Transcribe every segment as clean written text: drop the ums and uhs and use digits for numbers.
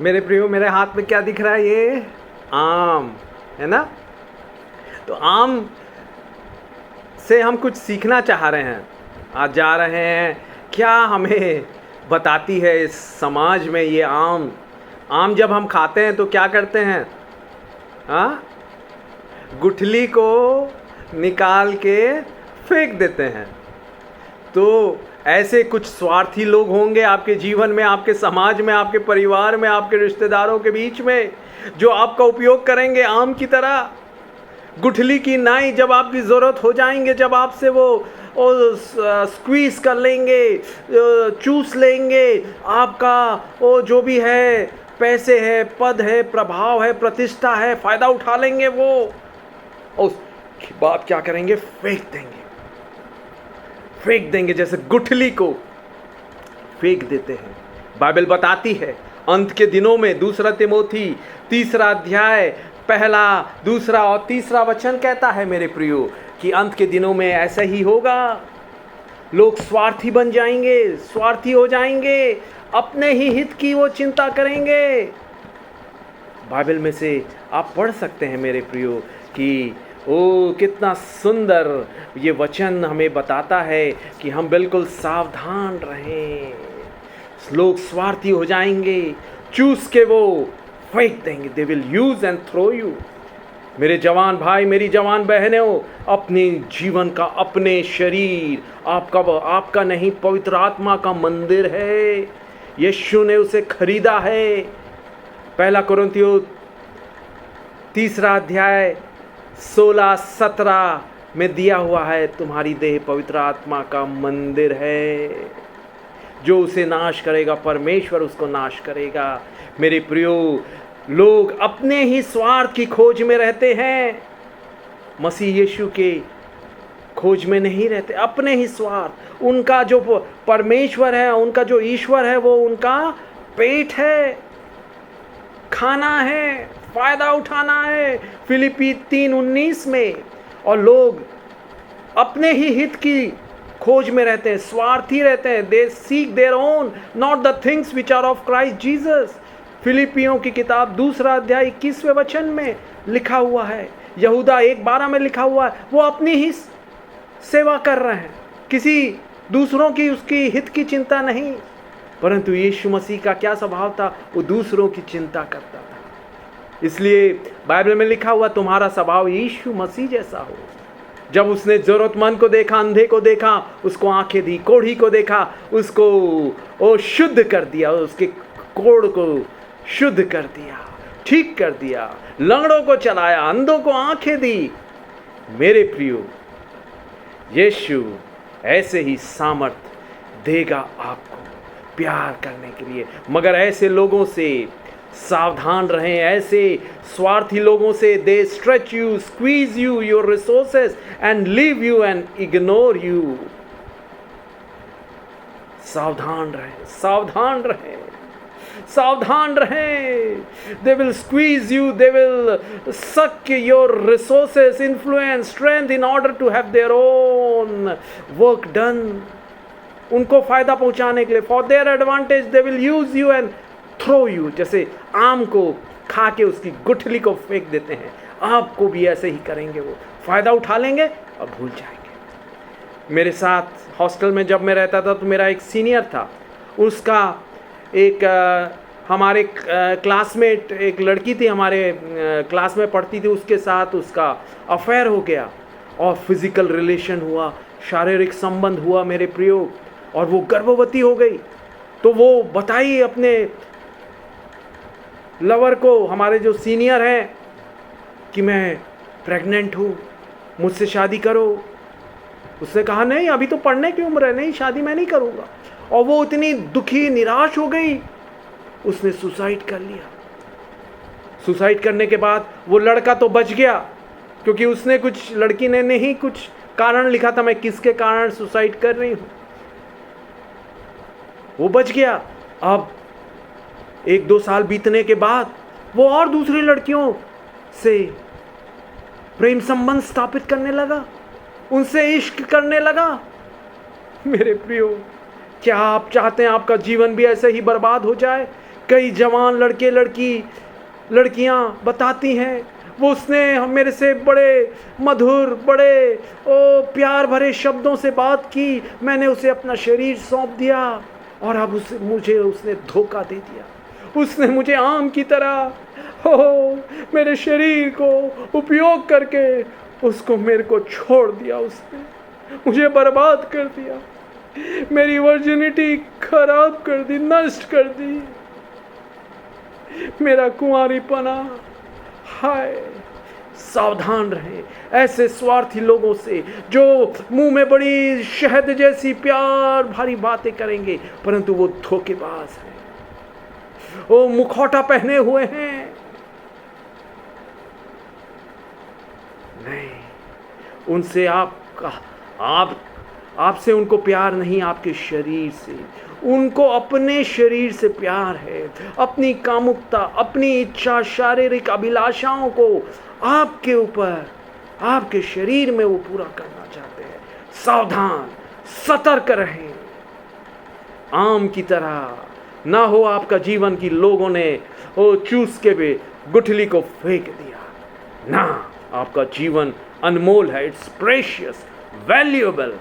मेरे प्रियो, मेरे हाथ में क्या दिख रहा है? ये आम है ना। तो आम से हम कुछ सीखना चाह रहे हैं, आज जा रहे हैं। क्या हमें बताती है इस समाज में ये आम? आम जब हम खाते हैं तो क्या करते हैं? हाँ, गुठली को निकाल के फेंक देते हैं। तो ऐसे कुछ स्वार्थी लोग होंगे आपके जीवन में, आपके समाज में, आपके परिवार में, आपके रिश्तेदारों के बीच में, जो आपका उपयोग करेंगे आम की तरह, गुठली की नाई। जब आपकी ज़रूरत हो जाएंगे, जब आपसे वो स्क्वीज़ कर लेंगे, चूस लेंगे आपका वो जो भी है, पैसे है, पद है, प्रभाव है, प्रतिष्ठा है, फ़ायदा उठा लेंगे वो, और उसके बाद क्या करेंगे? फेंक देंगे जैसे गुठली को फेंक देते हैं। बाइबल बताती है अंत के दिनों में, 2 तिमोथी 3 अध्याय 1, 2 और 3 वचन कहता है मेरे प्रियो कि अंत के दिनों में ऐसा ही होगा। लोग स्वार्थी बन जाएंगे, स्वार्थी हो जाएंगे, अपने ही हित की वो चिंता करेंगे। बाइबल में से आप पढ़ सकते हैं मेरे प्रियो कि ओ कितना सुंदर ये वचन हमें बताता है कि हम बिल्कुल सावधान रहें। लोग स्वार्थी हो जाएंगे, चूस के वो फेंक देंगे। They will use and throw you. मेरे जवान भाई, मेरी जवान बहनों, अपने जीवन का, अपने शरीर आपका नहीं, पवित्र आत्मा का मंदिर है। यीशु ने उसे खरीदा है। 1 कुरिन्थियों 3 अध्याय 16-17 में दिया हुआ है, तुम्हारी देह पवित्र आत्मा का मंदिर है। जो उसे नाश करेगा, परमेश्वर उसको नाश करेगा। मेरे प्रियो, लोग अपने ही स्वार्थ की खोज में रहते हैं, मसीह यीशु के खोज में नहीं रहते। अपने ही स्वार्थ, उनका जो परमेश्वर है, उनका जो ईश्वर है, वो उनका पेट है, खाना है, फायदा उठाना है, फिलिपी 3:19 में। और लोग अपने ही हित की खोज में रहते हैं, स्वार्थी रहते हैं। They seek their own, not the things which are of Christ Jesus. फिलिपियों की किताब 2 अध्याय 21वें वचन में लिखा हुआ है, यहूदा 1:12 में लिखा हुआ है, वो अपनी ही सेवा कर रहे हैं, किसी दूसरों की, उसकी हित की चिंता नहीं। परंतु यीशु मसीह का क्या स्वभाव था? वो दूसरों की चिंता करता था। इसलिए बाइबल में लिखा हुआ, तुम्हारा स्वभाव यीशु मसीह जैसा हो। जब उसने जरूरतमंद को देखा, अंधे को देखा, उसको आंखें दी, कोढ़ी को देखा, उसको वो शुद्ध कर दिया, उसके कोढ़ को शुद्ध कर दिया, ठीक कर दिया, लंगड़ों को चलाया, अंधों को आंखें दी। मेरे प्रियो, यीशु ऐसे ही सामर्थ देगा आपको प्यार करने के लिए। मगर ऐसे लोगों से सावधान रहें, ऐसे स्वार्थी लोगों से। They stretch you, squeeze you, your resources and leave you and ignore you. सावधान रहें, सावधान रहें, सावधान रहें। They will squeeze you, they will suck your resources, influence, strength in order to have their own work done. उनको फायदा पहुंचाने के लिए, for their advantage, they will use you and throw you. जैसे आम को खा के उसकी गुठली को फेंक देते हैं, आपको भी ऐसे ही करेंगे। वो फायदा उठा लेंगे और भूल जाएंगे। मेरे साथ हॉस्टल में जब मैं रहता था तो मेरा एक सीनियर था, उसका एक हमारे क्लासमेट, एक लड़की थी हमारे क्लास में पढ़ती थी, उसके साथ उसका अफेयर हो गया और फिजिकल रिलेशन हुआ, शारीरिक संबंध हुआ मेरे प्रियो, और वो गर्भवती हो गई। तो वो बताई अपने लवर को, हमारे जो सीनियर हैं, कि मैं प्रेग्नेंट हूँ, मुझसे शादी करो। उसने कहा नहीं, अभी तो पढ़ने की उम्र है, नहीं शादी मैं नहीं करूँगा। और वो इतनी दुखी, निराश हो गई, उसने सुसाइड कर लिया। सुसाइड करने के बाद वो लड़का तो बच गया, क्योंकि उसने कुछ, लड़की ने नहीं कुछ कारण लिखा था, मैं किसके कारण सुसाइड कर रही हूँ, वो बच गया। अब 1-2 साल बीतने के बाद वो और दूसरी लड़कियों से प्रेम संबंध स्थापित करने लगा, उनसे इश्क करने लगा। मेरे प्रियो, क्या आप चाहते हैं आपका जीवन भी ऐसे ही बर्बाद हो जाए? कई जवान लड़कियां बताती हैं, वो उसने मेरे से बड़े मधुर, बड़े प्यार भरे शब्दों से बात की, मैंने उसे अपना शरीर सौंप दिया और अब उसने धोखा दे दिया। उसने मुझे आम की तरह मेरे शरीर को उपयोग करके उसको मेरे को छोड़ दिया। उसने मुझे बर्बाद कर दिया, मेरी वर्जिनिटी खराब कर दी, नष्ट कर दी, मेरा कुंवारीपना। हाय, सावधान रहें ऐसे स्वार्थी लोगों से जो मुंह में बड़ी शहद जैसी प्यार भरी बातें करेंगे परंतु वो धोखेबाज हैं, वो मुखौटा पहने हुए हैं। नहीं, उनसे आपसे उनको प्यार नहीं, आपके शरीर से उनको अपने शरीर से प्यार है, अपनी कामुकता, अपनी इच्छा, शारीरिक अभिलाषाओं को आपके ऊपर, आपके शरीर में वो पूरा करना चाहते हैं। सावधान, सतर्क रहें, आम की तरह ना हो आपका जीवन की लोगों ने वो चूस के भी गुठली को फेंक दिया। ना, आपका जीवन अनमोल है, इट्स प्रेशियस, वैल्यूएबल,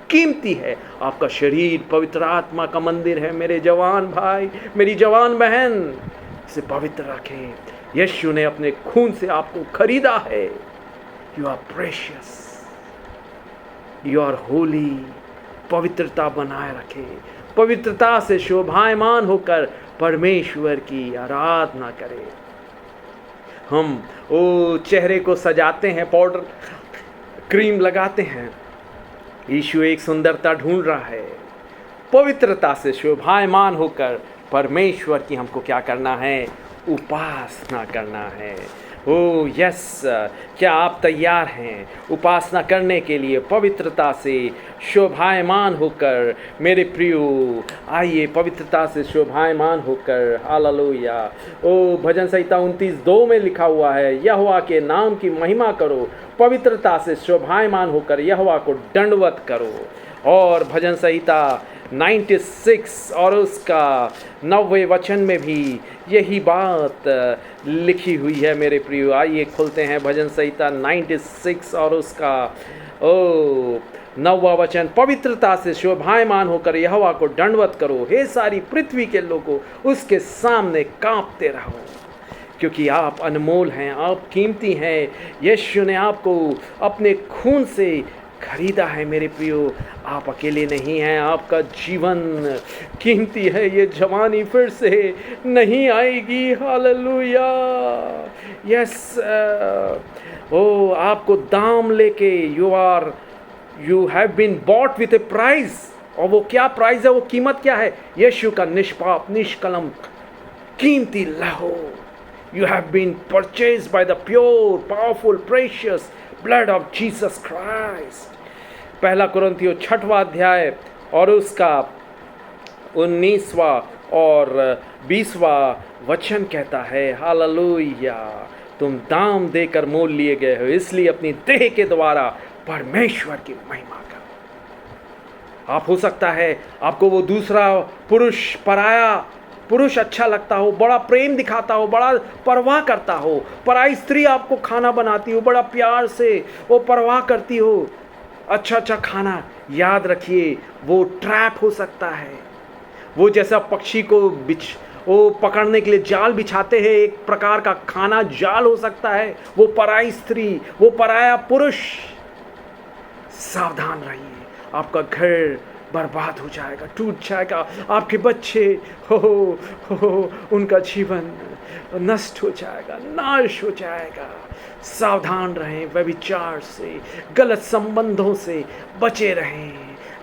कीमती है। आपका शरीर पवित्र आत्मा का मंदिर है। मेरे जवान भाई, मेरी जवान बहन, इसे पवित्र रखें। यीशु ने अपने खून से आपको खरीदा है। You are precious, you are holy. पवित्रता बनाए रखें, पवित्रता से शोभायमान होकर परमेश्वर की आराधना करें। हम चेहरे को सजाते हैं, पाउडर क्रीम लगाते हैं। यीशु एक सुंदरता ढूंढ रहा है। पवित्रता से शोभायमान होकर परमेश्वर की हमको क्या करना है? उपासना करना है। ओह यस, क्या आप तैयार हैं उपासना करने के लिए? पवित्रता से शोभायमान होकर मेरे प्रियो, आइए पवित्रता से शोभायमान होकर। हालेलुया। ओ भजन संहिता 29:2 में लिखा हुआ है, यहोवा के नाम की महिमा करो, पवित्रता से शोभायमान होकर यहोवा को दंडवत करो। और भजन संहिता 96 और उसका 9वें वचन में भी यही बात लिखी हुई है मेरे प्रियो। आइए खोलते हैं भजन संहिता 96 और उसका 9वां वचन, पवित्रता से शोभायमान होकर यहोवा को दंडवत करो, हे सारी पृथ्वी के लोगों उसके सामने कांपते रहो, क्योंकि आप अनमोल हैं, आप कीमती हैं। यीशु ने आपको अपने खून से खरीदा है मेरे प्रियो। आप अकेले नहीं हैं, आपका जीवन कीमती है। ये जवानी फिर से नहीं आएगी। हालेलुया। यस, ओ आपको दाम लेके you have been bought with a price. और वो क्या प्राइस है, वो कीमत क्या है? यीशु का निष्पाप, निष्कलंक, कीमती लहू। You have been purchased by the pure, powerful, precious blood of Jesus Christ. 1 कुरिन्थियों 6वां अध्याय और उसका 19वां और 20वां वचन कहता है, हालेलुया, तुम दाम देकर मोल लिए गए हो, इसलिए अपनी देह के द्वारा परमेश्वर की महिमा करो। आप हो सकता है आपको वो दूसरा पुरुष, पराया पुरुष अच्छा लगता हो, बड़ा प्रेम दिखाता हो, बड़ा परवाह करता हो, पराई स्त्री आपको खाना बनाती हो, बड़ा प्यार से वो परवाह करती हो, अच्छा खाना। याद रखिए, वो ट्रैप हो सकता है। वो जैसा पक्षी को वो पकड़ने के लिए जाल बिछाते हैं, एक प्रकार का खाना जाल हो सकता है वो पराई स्त्री, वो पराया पुरुष। सावधान रहिए, आपका घर बर्बाद हो जाएगा, टूट जाएगा। आपके बच्चे हो उनका जीवन नष्ट हो जाएगा, नाश हो जाएगा। सावधान रहें, व्यभिचार से, गलत संबंधों से बचे रहें,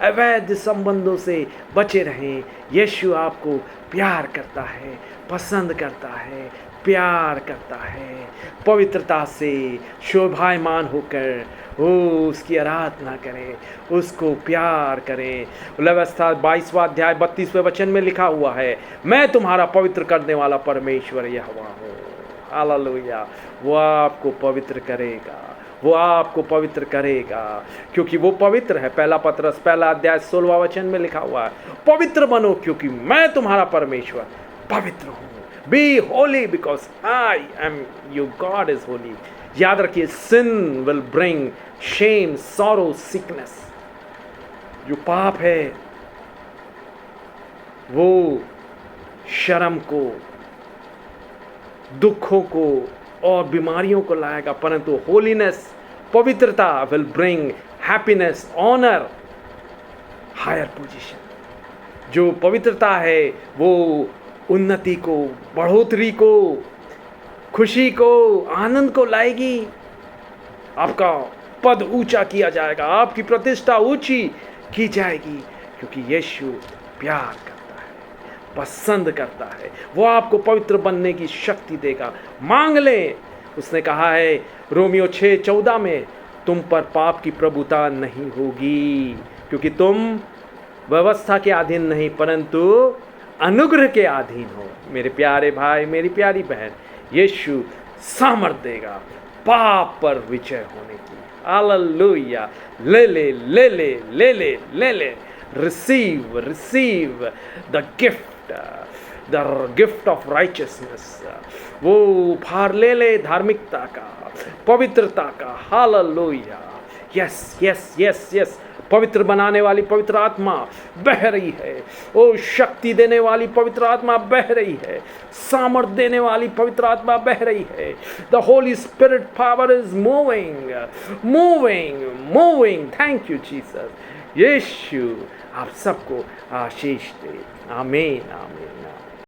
अवैध संबंधों से बचे रहें। यीशु आपको प्यार करता है, पसंद करता है, प्यार करता है। पवित्रता से शोभायमान होकर उसकी आराधना करें, उसको प्यार करें। व्यवस्था 22वां अध्याय 32वें वचन में लिखा हुआ है, मैं तुम्हारा पवित्र करने वाला परमेश्वर यहोवा हूँ। हालेलुया। वो आपको पवित्र करेगा, वो आपको पवित्र करेगा, क्योंकि वो पवित्र है। 1 पतरस 1 अध्याय 16वां वचन में लिखा हुआ है, पवित्र बनो क्योंकि मैं तुम्हारा परमेश्वर पवित्र हूँ। Be holy because I am your God is holy. याद रखिए, sin will bring shame, sorrow, sickness. जो पाप है वो शर्म को, दुखों को और बीमारियों को लाएगा, परंतु होलीनेस, पवित्रता will bring happiness, honour, higher position. जो पवित्रता है वो उन्नति को, बढ़ोतरी को, खुशी को, आनंद को लाएगी। आपका पद ऊंचा किया जाएगा, आपकी प्रतिष्ठा ऊंची की जाएगी, क्योंकि यीशु प्यार करता है, पसंद करता है। वो आपको पवित्र बनने की शक्ति देगा। मांग लें। उसने कहा है रोमियो 6:14 में, तुम पर पाप की प्रभुता नहीं होगी, क्योंकि तुम व्यवस्था के अधीन नहीं परंतु अनुग्रह के अधीन हो। मेरे प्यारे भाई, मेरी प्यारी बहन, यीशु सामर्थ देगा पाप पर विजय होने की। हालेलुया। ले ले ले ले ले ले ले ले, receive receive the gift of righteousness. वो उपहार ले ले धार्मिकता का, पवित्रता का। Hallelujah. Yes yes yes yes. पवित्र बनाने वाली पवित्र आत्मा बह रही है। ओ शक्ति देने वाली पवित्र आत्मा बह रही है। सामर्थ्य देने वाली पवित्र आत्मा बह रही है। The Holy Spirit power is moving moving moving. Thank you Jesus. यीशु आप सबको आशीष दे। आमीन आमीन।